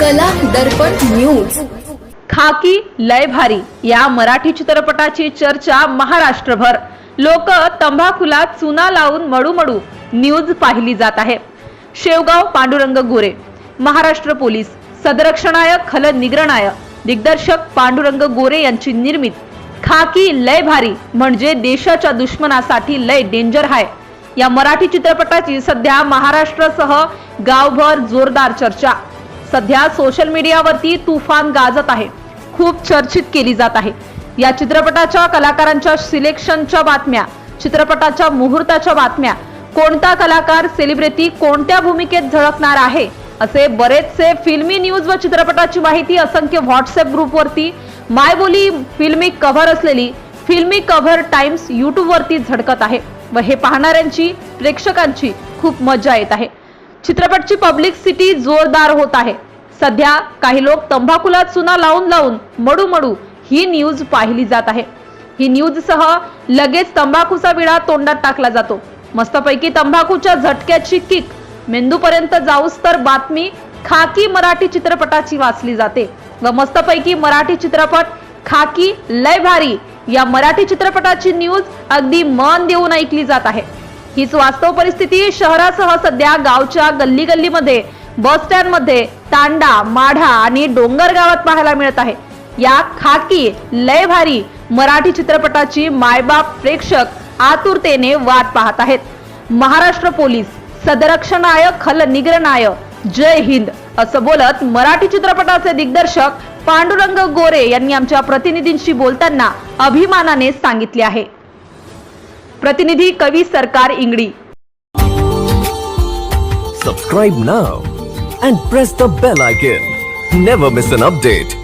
कला दर्पण न्यूज। खाकी लय भारी या मराठी चित्रपटाची चर्चा महाराष्ट्रभर। लोक तंबाखूला चुना लावून मडू न्यूज पाहिली जात आहे। शेवगाव पांडुरंग गोरे, महाराष्ट्र पोलीस, सदरक्षणाय खल निग्रणाय दिग्दर्शक पांडुरंग गोरे यांची निर्मित खाकी लय भारी म्हणजे देशाच्या दुश्मनासाठी लय डेंजर आहे या मराठी चित्रपटाची सध्या महाराष्ट्रासह गावभर जोरदार चर्चा। सध्या सोशल मीडियावरती तुफान गाजत आहे, खूप चर्चित केली जात आहे। या चित्रपटाच्या कलाकारांच्या सिलेक्शनच्या बातम्या, चित्रपटाच्या मुहूर्ताच्या बातम्या, कोणता कलाकार सेलिब्रिटी कोणत्या भूमिकेत झळकणार आहे असे बरेचसे फिल्मी न्यूज व चित्रपटाची माहिती असंख्य व्हॉट्सअप ग्रुपवरती मायबोली फिल्मी कव्हर असलेली फिल्मी कव्हर टाइम्स यूट्यूब वरती झळकत आहे व हे पाहणाऱ्यांची, प्रेक्षकांची खूप मजा येत आहे। चित्रपटची पब्लिसिटी जोरदार होत आहे। सध्या काही लोक तंबाखूला चुना लावून मडू ही न्यूज पाहिली जात आहे। ही न्यूज सह लगेच तंबाखूचा विडा तोंडात टाकला जातो। मस्तपैकी तंबाखूच्या झटक्याची किक मेंदूपर्यंत जाऊस तर बातमी खाकी मराठी चित्रपटाची वाचली जाते व मस्तपैकी मराठी चित्रपट खाकी लय भारी या मराठी चित्रपटाची न्यूज अगदी मन देऊन ऐकली जात आहे। हीच वास्तव परिस्थिती शहरासह सध्या गावच्या गल्लीमध्ये, बस स्टँड मध्ये, तांडा, माढा आणि डोंगर गावात पाहायला मिळत आहे। या खाकी लय भारी मराठी चित्रपटाची मायबाप प्रेक्षक आतुरतेने वाट पाहत आहेत। महाराष्ट्र पोलीस, सदरक्षणाय खल निग्रणाय जय हिंद असं बोलत मराठी चित्रपटाचे दिग्दर्शक पांडुरंग गोरे यांनी आमच्या प्रतिनिधींशी बोलताना अभिमानाने सांगितले आहे। प्रतिनिधी कवी सरकार इंगडी। Subscribe now and press the bell icon. Never miss an update.